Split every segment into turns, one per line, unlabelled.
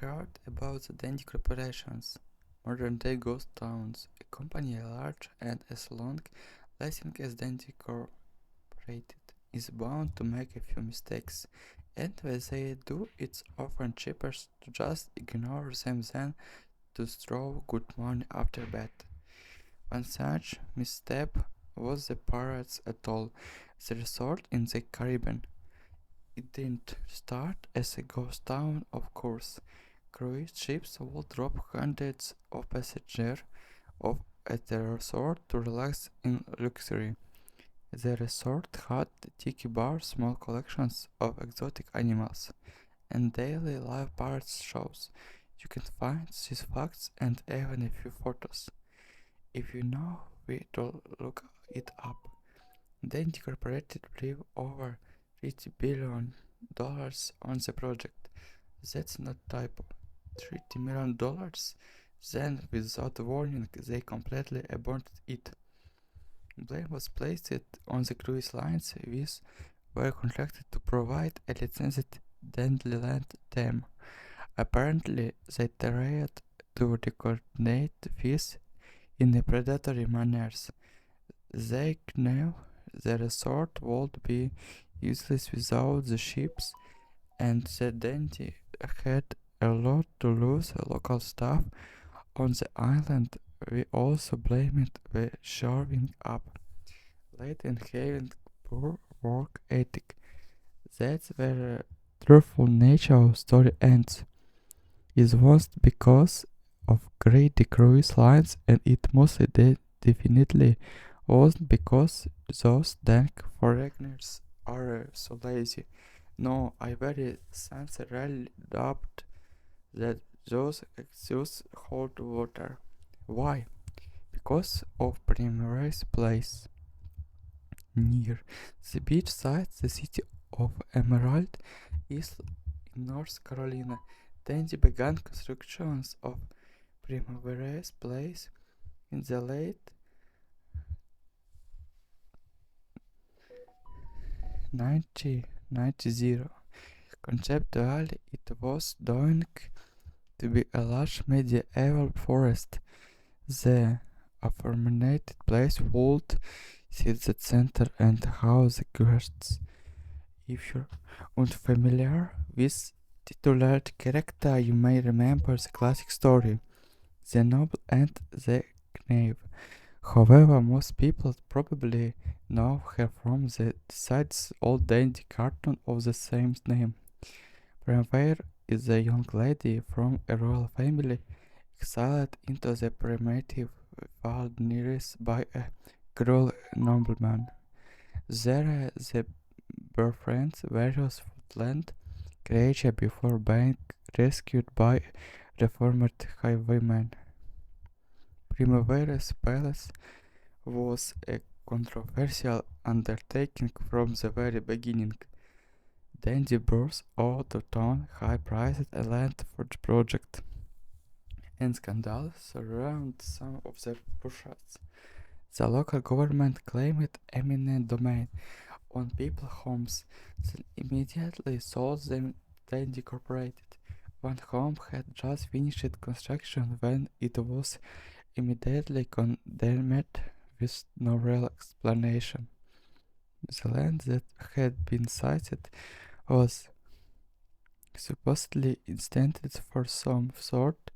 heard about the dandy corporations, modern-day ghost towns, a company as large and as long-lasting as Dandy Corporated is bound to make a few mistakes, and when they do, it's often cheaper to just ignore them than to throw good money after bad. One such misstep was the Pirates Atoll, the resort in the Caribbean. It didn't start as a ghost town, of course. Cruise ships would drop hundreds of passengers off at the resort to relax in luxury. The resort had tiki bars, small collections of exotic animals, and daily live pirate shows. You can find these facts and even a few photos if you know where to look it up. They incorporated blew over $30 billion on the project. That's not typo. $30 million. Then, without warning, they completely abandoned it. Blame was placed on the cruise lines, which were contracted to provide a licensed Dandyland theme. Apparently, they tried to coordinate fees in a predatory manners. They knew the resort would be useless without the ships, and the Dandy had a lot to lose. Local staff on the island we also blamed the showing up late and having poor work ethic. That's where the truthful nature of story ends. It was because of greedy cruise lines, and it mostly definitely wasn't because those dank foreigners are so lazy. No, I very sincerely doubt that those exudes hold water. Why? Because of Primrose Place. Near the beach site, the city of Emerald is in North Carolina. Dandy began constructions of Primrose Place in the late 1990. Conceptually, it was going to be a large medieval forest. The aforementioned place would sit at the center and house the guests. If you're unfamiliar with titular character, you may remember the classic story, The Noble and the Knave. However, most people probably know her from the besides old dandy cartoon of the same name. Primavera is a young lady from a royal family exiled into the primitive wilderness by a cruel nobleman. There they befriend various woodland creatures before being rescued by reformed highwaymen. Primavera's palace was a controversial undertaking from the very beginning. Dandy burst out of town high-priced land for the project, and scandals surround some of the pursuits. The local government claimed eminent domain on people's homes, then immediately sold them Dandy Corporated. One home had just finished construction when it was immediately condemned with no real explanation. The land that had been cited was supposedly intended for some sort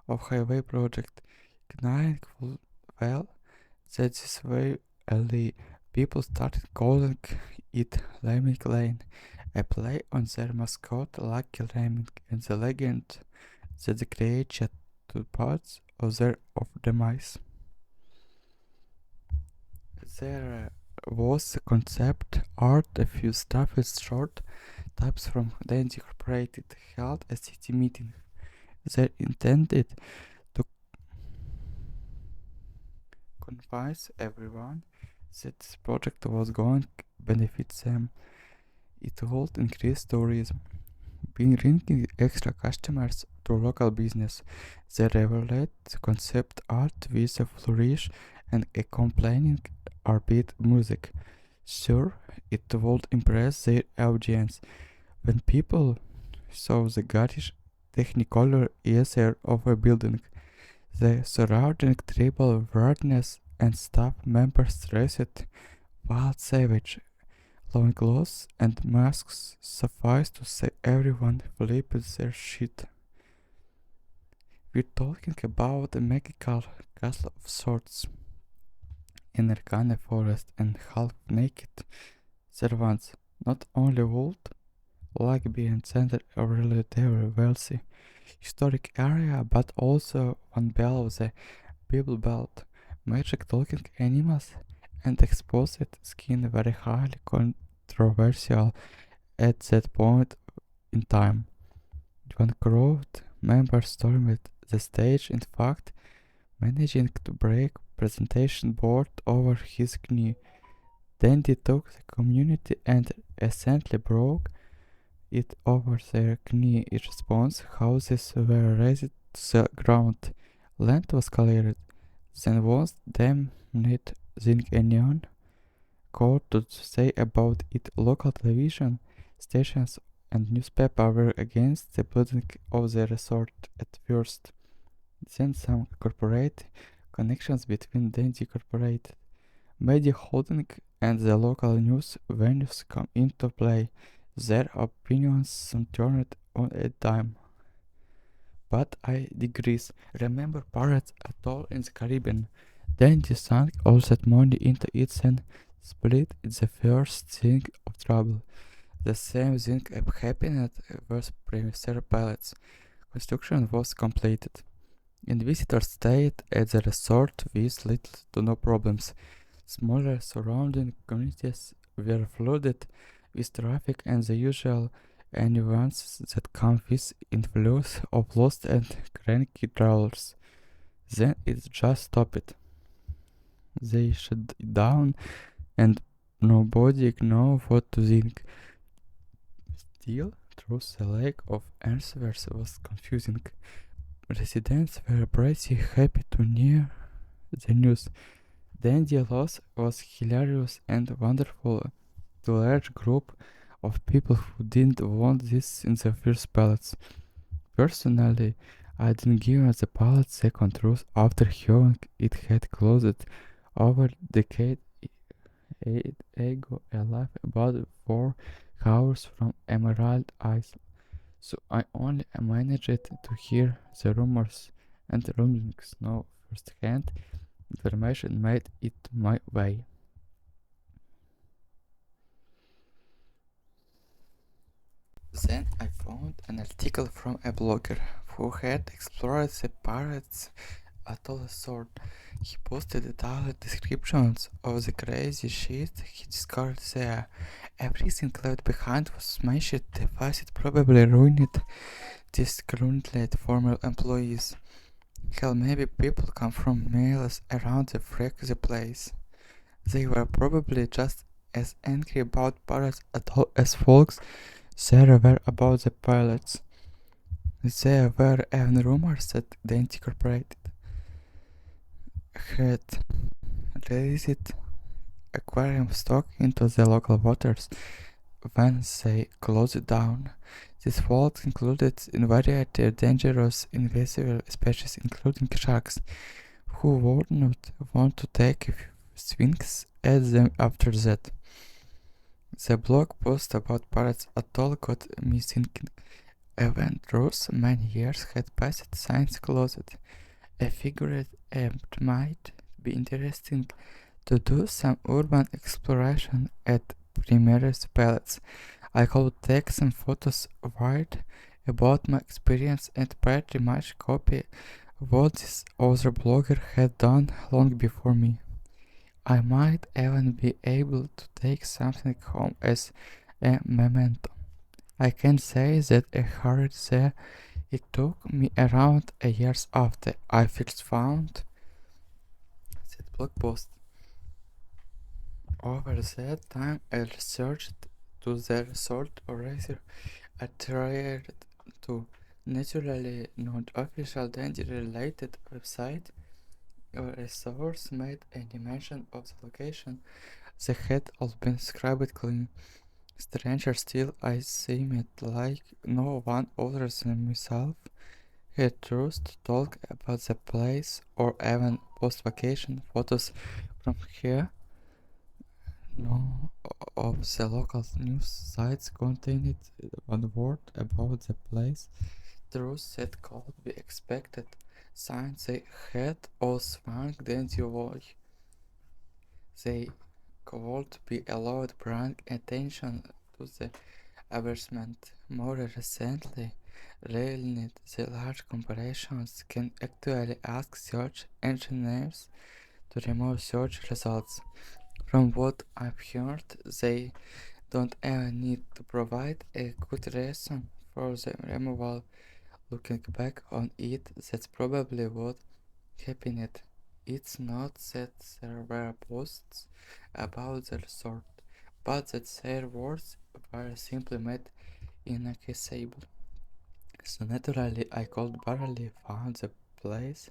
of highway project, knowing full well that this way early people started calling it Lemming Lane, a play on their mascot Lucky Lemming and the legend that the creature two parts of their of demise. There was concept art, a few staffed short types from Dandy Corporated held a city meeting. They intended to convince everyone that this project was going to benefit them. It would increase tourism, bringing extra customers to local business. They revealed concept art with a flourish and accompanying upbeat music. Sure, it would impress their audience. When people saw the garish technicolor easier of a building. The surrounding tribal weirdness and staff members dressed wild savage. Long clothes and masks suffice to say everyone flipped their shit. We're talking about a magical castle of sorts in Arcana forest and half-naked servants, not only wood, like being center of relatively wealthy historic area, but also one below the Bible Belt, magic talking animals, and exposed skin very highly controversial at that point in time. One crowd member stormed the stage, in fact, managing to break presentation board over his knee. Then they took the community and essentially broke it over their knee. In response, houses were razed to the ground. Land was cleared. Then once damned thing anyone called to say about it. Local television stations and newspaper were against the building of the resort at first. Then some corporate connections between Dandy Corporate, Media Holding and the local news venues come into play. Their opinions turned on a dime. But I digress. Remember Pirates Atoll in the Caribbean? Dandy sank all that money into it and split it the first thing of trouble. The same thing happened with Premier Pilots. Construction was completed, and visitors stayed at the resort with little to no problems. Smaller surrounding communities were flooded with traffic and the usual annoyances that come with influx of lost and cranky travelers. Then it just stopped. They shut it down and nobody knew what to think. Still, through the lack of answers was confusing. Residents were pretty happy to hear the news. Dandy loss was hilarious and wonderful to a large group of people who didn't want this in the first place. Personally, I didn't give the pilot second truth after hearing it had closed over decade ago, alive about 4 hours from Emerald Isle. So I only managed to hear the rumors and rumblings, no first-hand information made it my way. Then I found an article from a blogger who had explored the pirates atoll resort. He posted detailed descriptions of the crazy shit he discovered there. Everything left behind was smashed, the facet probably ruined, disgruntled former employees. Hell, maybe people come from miles around to wreck the place. They were probably just as angry about pirates atoll as folks there were about the pilots. There were even rumors that the Incorporated had released aquarium stock into the local waters when they closed it down. This fault included a variety of dangerous invasive species including sharks, who would not want to take swings at them after that. The blog post about pirates atoll got me thinking. Even though many years had passed since closed, I figured it might be interesting to do some urban exploration at Primaris Palace. I could take some photos write about my experience and pretty much copy what this other blogger had done long before me. I might even be able to take something home as a memento. I can say that I heard there it took me around a year after I first found that blog post. Over that time I researched to the resort or rather I tried to naturally non-official danger related website or a source made any mention of the location. They had all been scrubbed clean. Stranger still, I seemed like no one other than myself had truth to talk about the place or even post vacation photos from here. No of the local news sites contained one word about the place. Truth that could be expected. Signs they had all swung then you they could be allowed bring attention to the advertisement. More recently, learned the large corporations can actually ask search engineers to remove search results. From what I've heard, they don't even need to provide a good reason for the removal. Looking back on it, that's probably what happened. It's not that there were posts about the resort, but that their words were simply made inaccessible. So naturally, I could barely find the place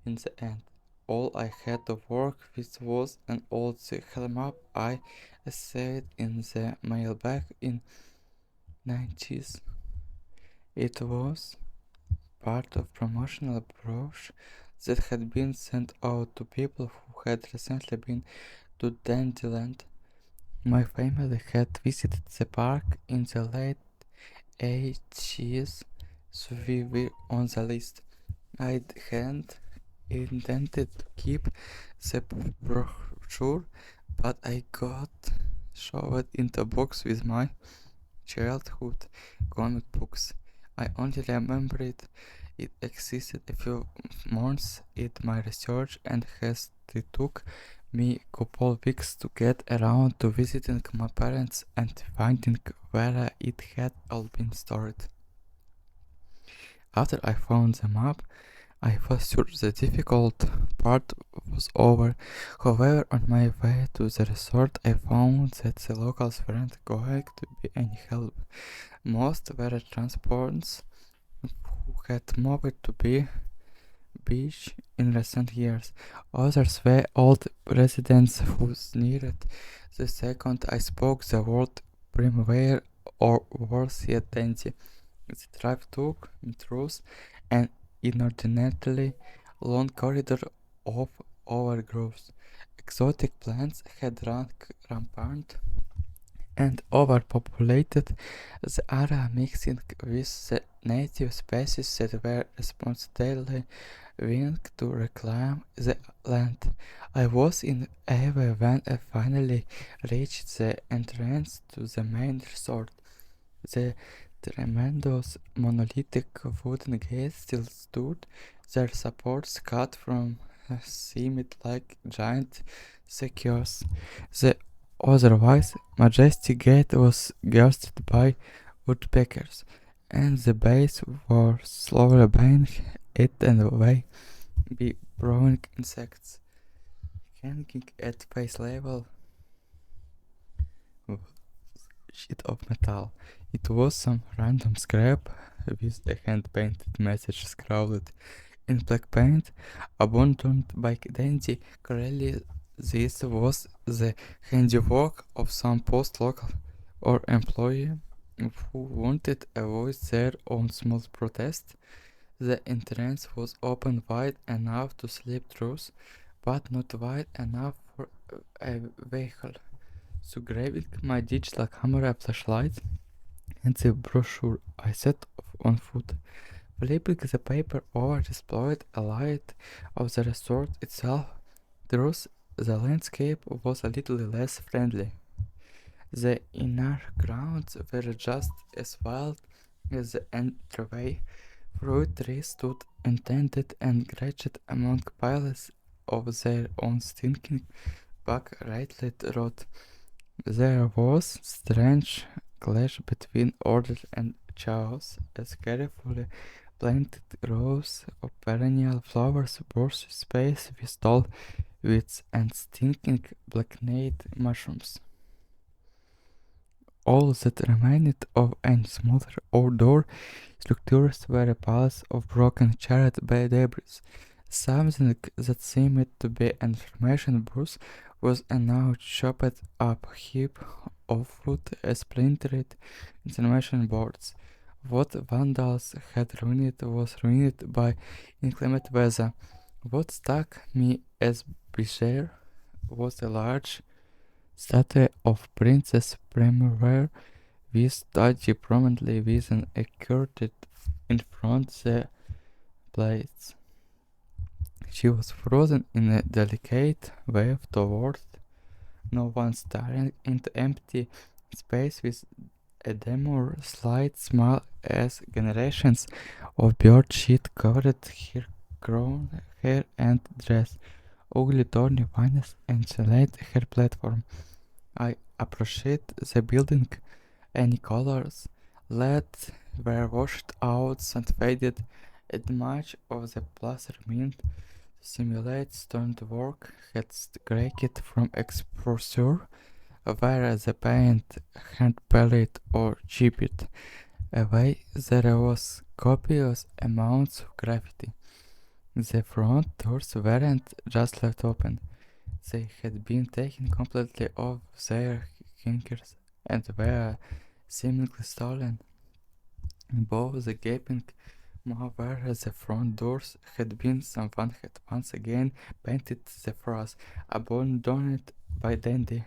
in the end. All I had to work with was an old hell map I saved in the mailbag in 90s. It was part of promotional brochure that had been sent out to people who had recently been to Dandyland. My family had visited the park in the late 80s, so we were on the list. I hadn't intended to keep the brochure, but I got shoved into a box with my childhood comic books. I only remembered it existed a few months into my research and has it took me a couple weeks to get around to visiting my parents and finding where it had all been stored. After I found the map, I was sure the difficult part was over. However, on my way to the resort, I found that the locals weren't going to be any help. Most were transports who had moved to be beach in recent years. Others were old residents who needed the second I spoke the word primavera or worse yet dainty. The drive took me through an inordinately long corridor of overgrowth. Exotic plants had run rampant and overpopulated the area, mixing with the native species that were responsible willing to reclaim the land. I was in awe when I finally reached the entrance to the main resort. The tremendous monolithic wooden gate still stood, their supports cut from seemed like giant secures. The otherwise majestic gate was guarded by woodpeckers, and the base was slowly being eaten away by prowling insects. Hanging at face level sheet of metal. It was some random scrap with a hand-painted message scrawled in black paint, abandoned by Dandy. Clearly, this was the handiwork of some post-local or employee who wanted to avoid their own small protest. The entrance was open wide enough to slip through, but not wide enough for a vehicle. So grabbing my digital camera flashlight and the brochure, I set off on foot. Flipping the paper over displayed a light of the resort itself. Thus, the landscape was a little less friendly. The inner grounds were just as wild as the entryway. Fruit trees stood intended and granted among piles of their own stinking back-rated rot. There was strange clash between order and chaos as carefully planted rows of perennial flowers brushed space with tall weeds and stinking black-knotted mushrooms. All that remained of any smaller outdoor structures were a pile of broken charred debris. Something that seemed to be an information booth was a now chopped up heap of wood splintered information boards. What vandals had ruined was ruined by inclement weather. What struck me as bizarre was a large statue of Princess Primavera with statue prominently with an curtain in front the place. She was frozen in a delicate wave toward no one, staring into empty space with a demure slight smile as generations of bird shit covered her crown, hair and dress. Ugly thorny vines encircled her platform. I appreciate the building. Any colors lead were washed out and faded, and much of the plaster meant to simulate stonework had cracked from exposure, whereas the paint hand pellet or chipped away. There was copious amounts of graffiti. The front doors weren't just left open. They had been taken completely off their hinges and were seemingly stolen. Both the gaping mouth where the front doors had been, someone had once again painted the phrase, abandoned by Dandy.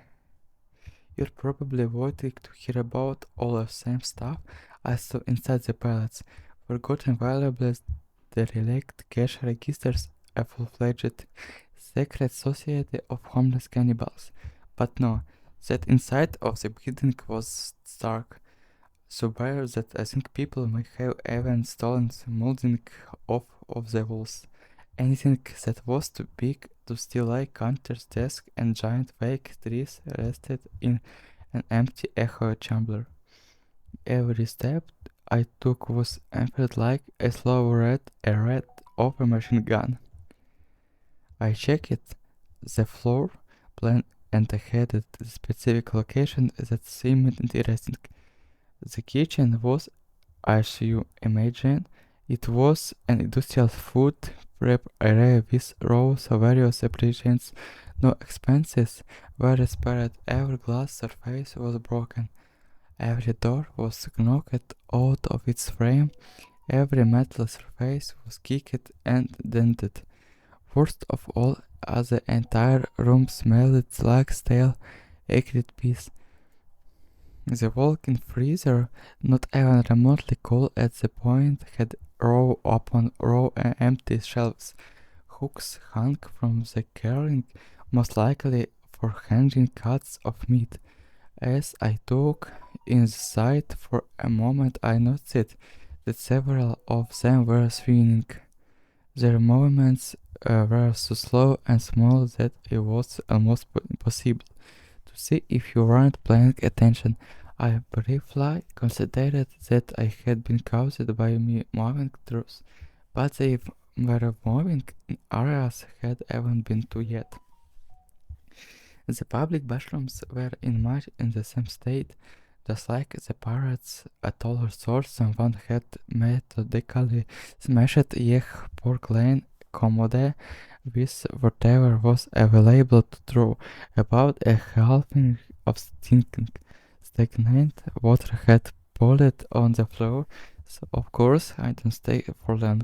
You're probably waiting to hear about all the same stuff I saw inside the pallets. Forgotten valuables, derelict cash registers, a full-fledged secret society of homeless cannibals. But no, that inside of the building was stark, so bare that I think people may have even stolen the molding off of the walls. Anything that was too big to steal, like counter's desk and giant fake trees rested in an empty echo chamber. Every step I took was aimed like a slow red of a machine gun. I checked the floor plan and I headed to the specific location that seemed interesting. The kitchen was, as you imagine, it was an industrial food prep area with rows of various ingredients. No expenses were spared. Every glass surface was broken. Every door was knocked out of its frame. Every metal surface was kicked and dented. Worst of all, as the entire room smelled like stale, aged peas. The walk-in freezer, not even remotely cool at the point, had row upon row empty shelves. Hooks hung from the carling, most likely for hanging cuts of meat. As I took in the sight for a moment, I noticed that several of them were swinging. Their movements were so slow and small that it was almost impossible to see if you weren't paying attention. I briefly considered that I had been caused by me moving truths, but they were moving in areas I had haven't been to yet. The public bathrooms were in much in the same state, just like the pirates, a taller source someone had methodically smashed yet pork lane commode with whatever was available to throw. About a halving of stagnant water had pooled on the floor, so of course I didn't stay for long.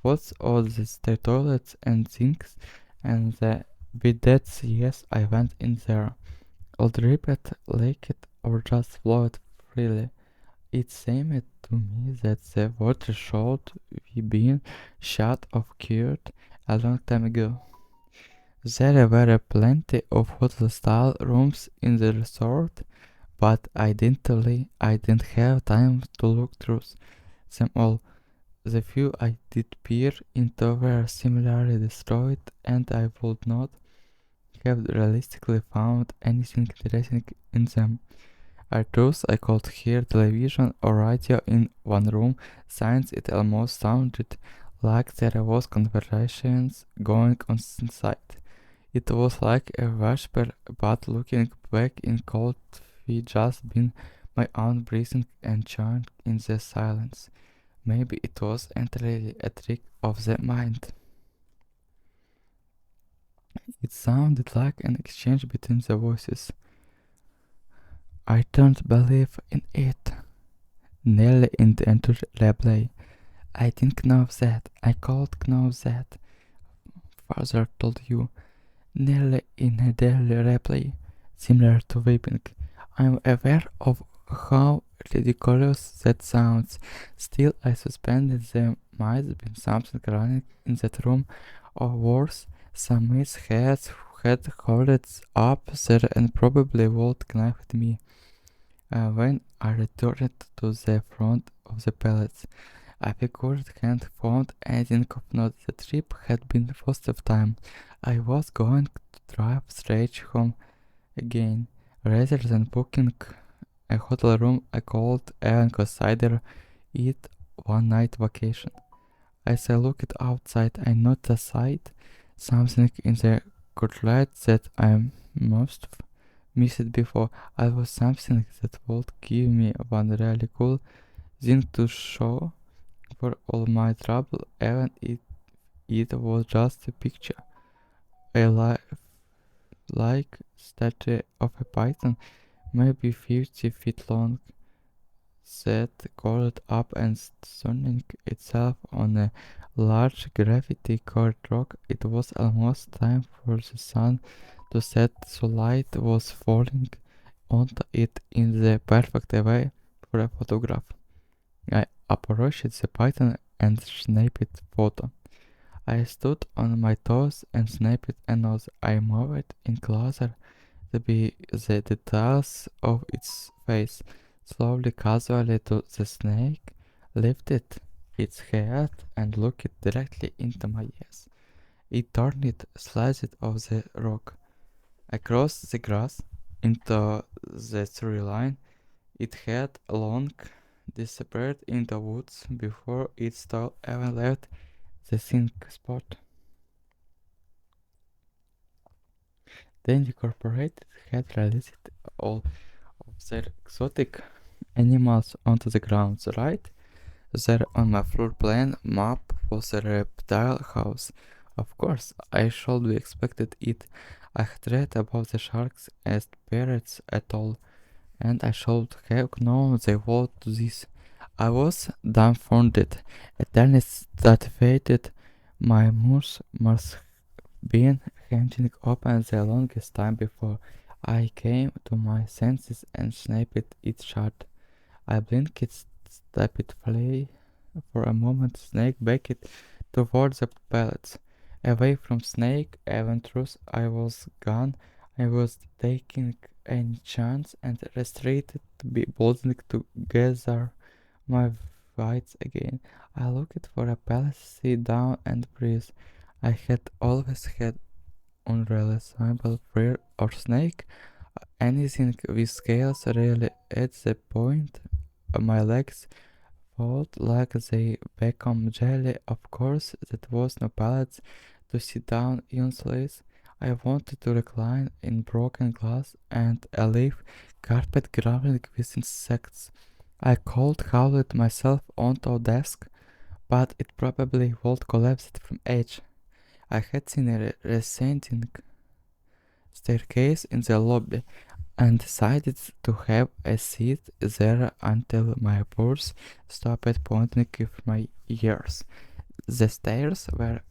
What's all these toilets and sinks and the bidets? Yes, I went in there. All dripped, leaked, or just flowed freely. It seemed to me that the water should be been shut off cured a long time ago. There were plenty of hotel-style rooms in the resort, but I didn't have time to look through them all. The few I did peer into were similarly destroyed, and I would not have realistically found anything interesting in them. I thought I could hear television or radio in one room, since it almost sounded like there was conversations going on inside. It was like a whisper, but looking back in cold feet just been my own breathing and churn in the silence. Maybe it was entirely a trick of the mind. It sounded like an exchange between the voices. I don't believe in it. Nearly in the entire replay. I didn't know that. I called know that. Father told you. Nearly in a daily replay, similar to vaping. I'm aware of how ridiculous that sounds. Still, I suspended there might have been something running in that room, or worse, some mates had hurried up there and probably would knifed me. When I returned to the front of the pallets, I figured hadn't found anything of note. The trip had been first of time. I was going to drive straight home again. Rather than booking a hotel room, I called and considered it one night vacation. As I looked outside, I noticed a sight, something in the courtyard that I must have missed before. I was something that would give me one really cool thing to show for all my trouble, even if it was just a picture. A like statue of a python, maybe 50 feet long, sat curled up and sunning itself on a large gravity-covered rock. It was almost time for the sun to set, so light was falling onto it in the perfect way for a photograph. I approached the python and snapped photo. I stood on my toes and snapped another. I moved in closer to be the details of its face. Slowly, casually to the snake, lifted its head and looked directly into my eyes. It turned it, sliced off the rock, across the grass, into the tree line. It had long disappeared in the woods before its tail even left the sink spot. The incorporated had released all of their exotic animals onto the ground, right? There on my floor plan map was a reptile house. Of course, I should be expected it. I had read about the sharks as parrots at all, and I should have known they would do this. I was dumbfounded. Eternity that faded. My mouth must been hanging open the longest time before I came to my senses and snapped it shut. I blinked, stepped flee for a moment, snake backed towards the pallets. Away from snake, even truth, I was gone. I was taking any chance and restricted to be boldly to gather my wits again. I looked for a pallet, sit down and breathe. I had always had unrealizable fear or snake. Anything with scales really at the point. My legs felt like they become jelly. Of course, that was no pallet to sit down useless. I wanted to recline in broken glass and a leaf carpet crawling with insects. I could haul it myself onto a desk, but it probably would collapse from age. I had seen a receding staircase in the lobby and decided to have a seat there until my pulse stopped pointing for my ears. The stairs were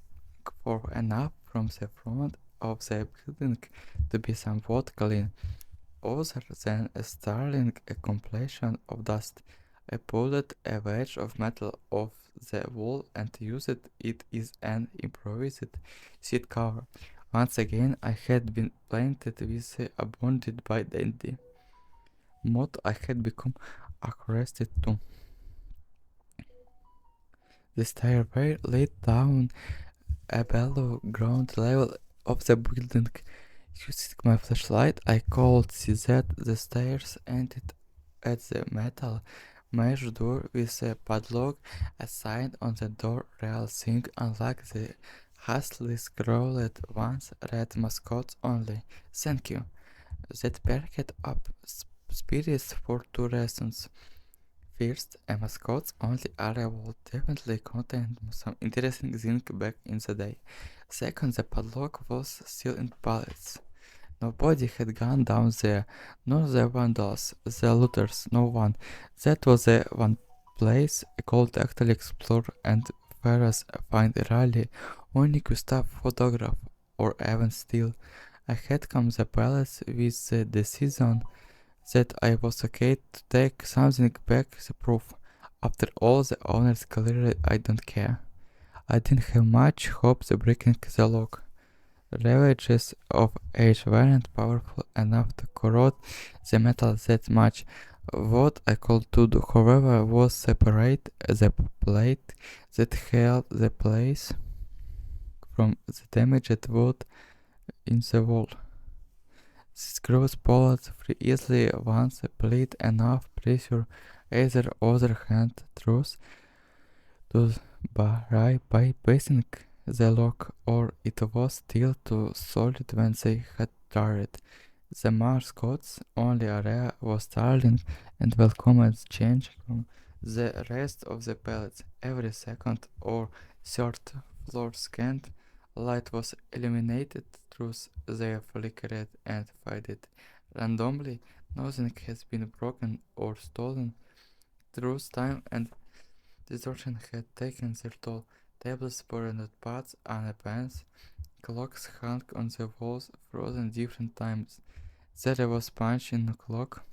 far enough from the front of the building to be somewhat clean, other than a startling accumulation of dust. I pulled a wedge of metal off the wall and used it as an improvised seat cover. Once again, I had been planted with the abundant by Dandy. Mod I had become accustomed to. The stairway led down a below ground level of the building. Using my flashlight, I could see that the stairs ended at the metal mesh door with a padlock. A sign on the door real thing, unlike the hastily scrawled ones, read mascots only. Thank you. That perked up spirits for two reasons. First, a mascot's only area will definitely contain some interesting thing back in the day. Second, the padlock was still in pallets. Nobody had gone down there, nor the vandals, the looters, no one. That was the one place I could actually explore and whereas find really unique stuff photograph or even still. I had come the palace with the decision that I was okay to take something back the proof. After all, the owners clearly I don't care. I didn't have much hope the breaking the lock. Ravages of age weren't powerful enough to corrode the metal that much. What I could do, however, was separate the plate that held the place from the damaged wood in the wall. The screws pulled free easily once applied enough pressure, either other hand truth to bypassing the lock, or it was still too solid when they had tried. The mascot's only area was startling and welcome change from the rest of the pallets. Every second or third floor scanned light was illuminated through their flickered and faded randomly. Nothing has been broken or stolen. Through time and distortion had taken their toll. Tables bore notepads and pens. Clocks hung on the walls, frozen different times. There was punch in the clock,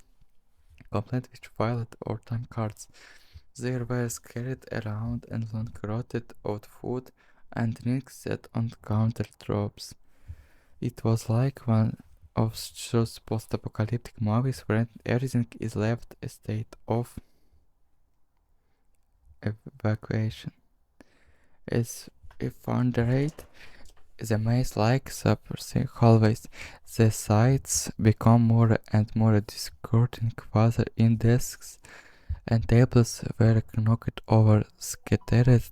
complete with violet or time cards. There were carried around and long rotted out food and drinks set on counter drops. It was like one of those post-apocalyptic movies where everything is left a state of evacuation. As if underrated, the maze like suppressing hallways, the sights become more and more discordant further in desks and tables were knocked over, scattered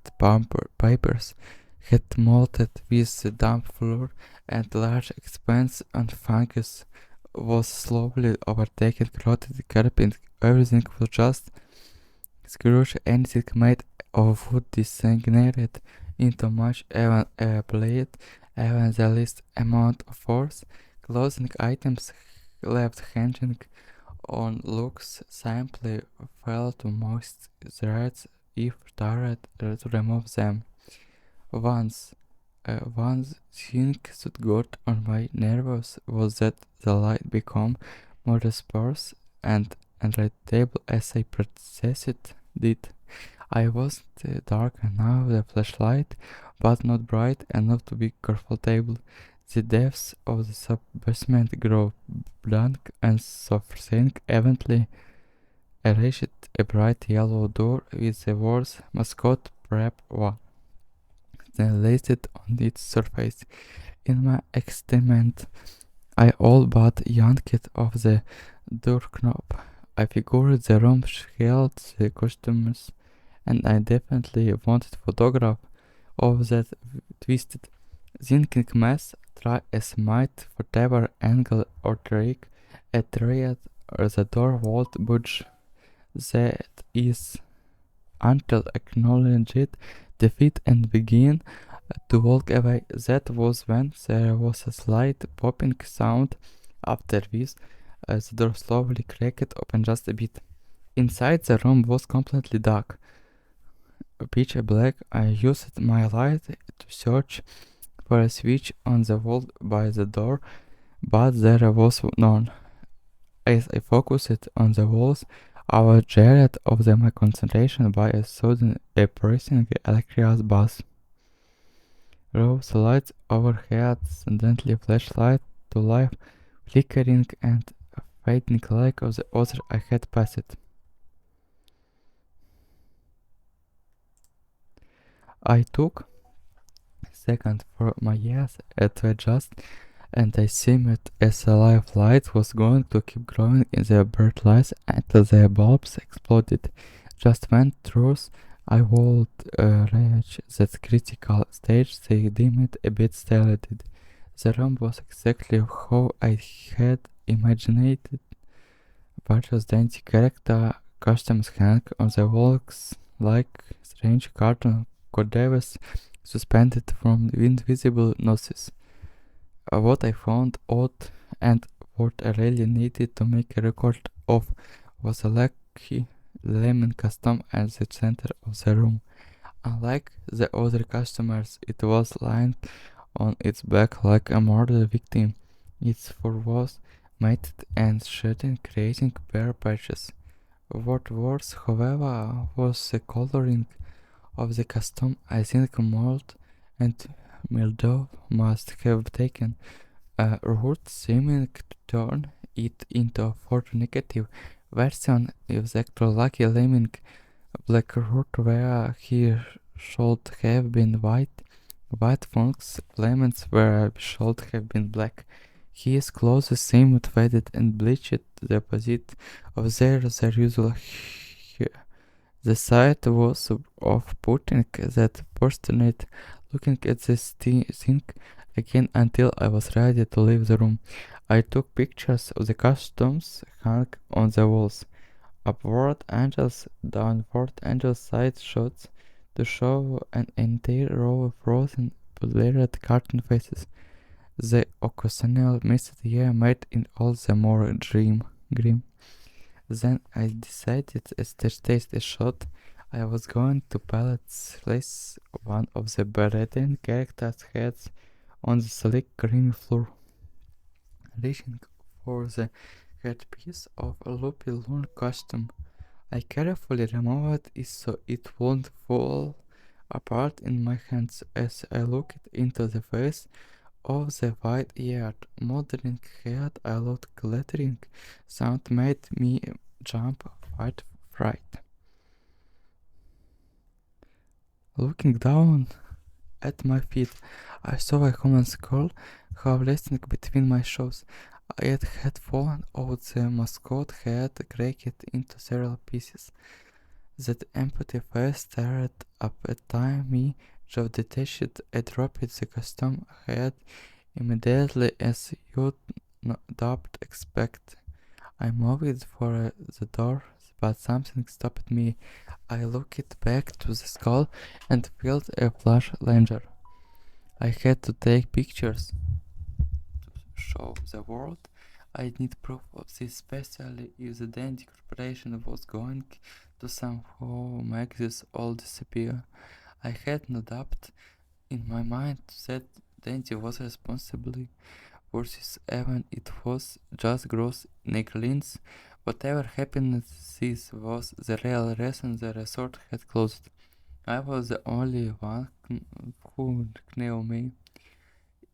papers had molted with the damp floor, and large expanse of fungus was slowly overtaking rotted carpet. Everything was just scrooge. Anything made of wood disintegrated into much, even a blade, even the least amount of force. Clothing items left hanging on looks simply fell to moist threads if tried to remove them. One thing that got on my nerves was that the light became more sparse and unreadable as I processed it. I wasn't dark enough the flashlight, but not bright enough to be comfortable. The depths of the sub-basement grew blank and soft-sank. Eventually, I reached a bright yellow door with the words "Mascot Prep 1" listed on its surface. In my excitement, I all but yanked off the door knob. I figured the room held the costumes, and I definitely wanted photograph of that twisted, thinking mess. Try as might, whatever angle or trick I tried, the door won't budge. That is, until acknowledged defeat and begin to walk away. That was when there was a slight popping sound. After this, the door slowly cracked open just a bit. Inside the room was completely dark, pitch black. I used my light to search for a switch on the wall by the door, but there was none. As I focused on the walls, I was jarred of my concentration by a sudden pressing electrical buzz. Rose lights overhead suddenly flashlight to life, flickering and fading like of the other I had passed. I took a second for my ears to adjust, and I seemed as the live light was going to keep growing in the bird lights until the bulbs exploded. Just when truth I would reach that critical stage, they dimmed a bit started. The room was exactly how I had imagined it. Various dainty character costumes hung on the walls like strange cartoon cadavers suspended from invisible noses. What I found odd and what I really needed to make a record of was a lucky lemon custom at the center of the room. Unlike the other customers, it was lying on its back like a murder victim. Its fur was matted and shedding, creating bare patches. What worse, however, was the coloring of the costume. I think mold and mildew must have taken a root seeming to turn it into a far negative version of the actual Lucky Lemming black root where he should have been white fungus lemons where should have been black. His clothes seemed faded and bleached, the opposite of their usual hue. The sight was off-putting that passionate looking at this thing again until I was ready to leave the room. I took pictures of the costumes hung on the walls, upward angles, downward angles, side shots to show an entire row of frozen, blurred cartoon faces. The occasional misted year made it all the more grim. Then I decided as to taste a shot, I was going to palette slice one of the Baratin characters' heads on the slick creamy floor, reaching for the headpiece of a loopy loon costume. I carefully removed it so it wouldn't fall apart in my hands as I looked into the face of the white-eared, moldering head. A loud clattering sound made me jump with fright. Looking down at my feet, I saw a human skull half resting between my shoes. It had fallen out, the mascot had cracked into several pieces. That empty face stared up at me, jaw detached. I dropped the costume head immediately as you'd no doubt expect. I moved for the door, but something stopped me. I looked back to the skull and felt a flash lander. I had to take pictures to show the world. I need proof of this, especially if the Dandy Corporation was going to somehow make this all disappear. I had no doubt in my mind that Dandy was responsible for this event. It was just gross negligence. Whatever happened, this was the real reason the resort had closed. I was the only one who knew me.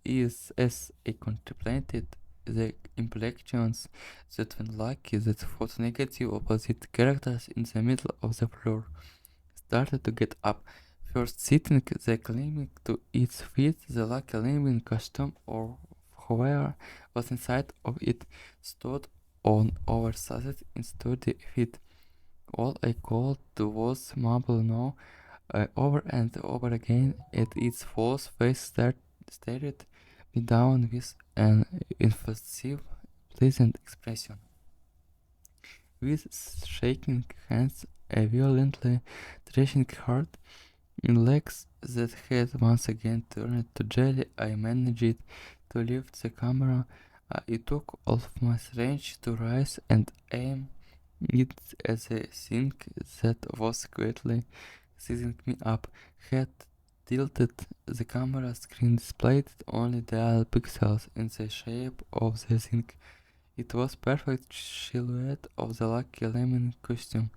As I contemplated the implications that when lucky that thought negative opposite characters in the middle of the floor started to get up. First sitting, the climbing to its feet, the lucky living costume or whoever was inside of it stood on oversized and sturdy feet. All I could do was mumble no over and over again at its false face stared me down with an impulsive, pleasant expression. With shaking hands, a violently thrashing heart, in legs that had once again turned to jelly, I managed to lift the camera. It took all of my strength to rise and aim it at the thing that was quietly seizing me up. Had tilted the camera screen displayed only the pixels in the shape of the thing. It was perfect silhouette of the Lucky Lemon costume.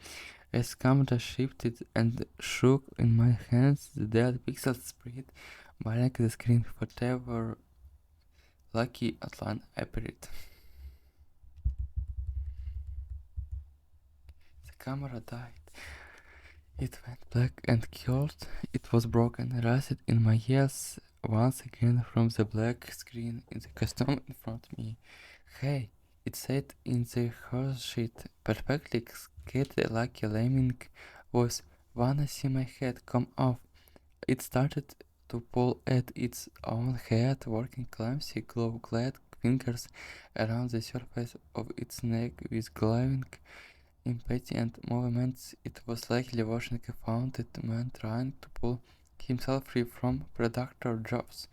As camera shifted and shook in my hands, the dead pixels spread blank the screen, whatever Lucky outline appeared. The camera died. It went black and cold. It was broken, rusted in my ears once again from the black screen in the costume in front of me. Hey, it said in the horse sheet, perfectly sketched Lucky Lemming voice. Wanna see my head come off? It started to pull at its own head, working clumsy, glove-clad fingers around the surface of its neck with glowing, impatient movements. It was likely watching a founded man trying to pull himself free from predator jaws.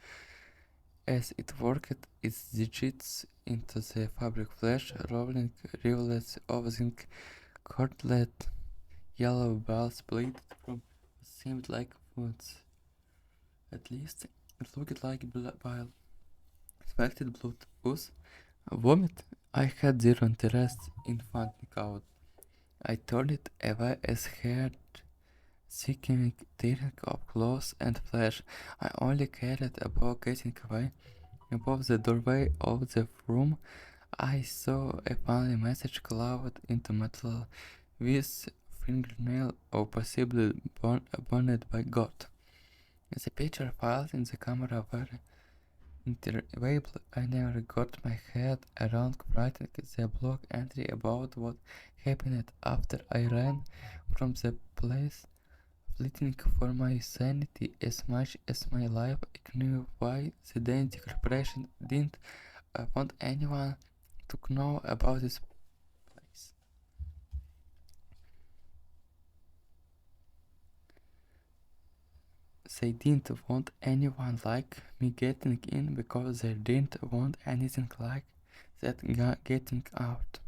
As it worked its digits into the fabric, flesh rolling rivulets oozing cordlet, yellow balls bleeded from what seemed like wounds. At least it looked like bile. Expected blood, ooze, vomit. I had zero interest in finding out. I turned it away as scared, seeking tearing up clothes and flesh. I only cared about getting away. Above the doorway of the room, I saw a funny message carved into metal with fingernail or possibly burned by God. The picture files in the camera were interweaved. I never got my head around writing the blog entry about what happened after I ran from the place, fleeting for my sanity as much as my life. I knew why the Danish corporation didn't want anyone to know about this place. They didn't want anyone like me getting in because they didn't want anything like that getting out.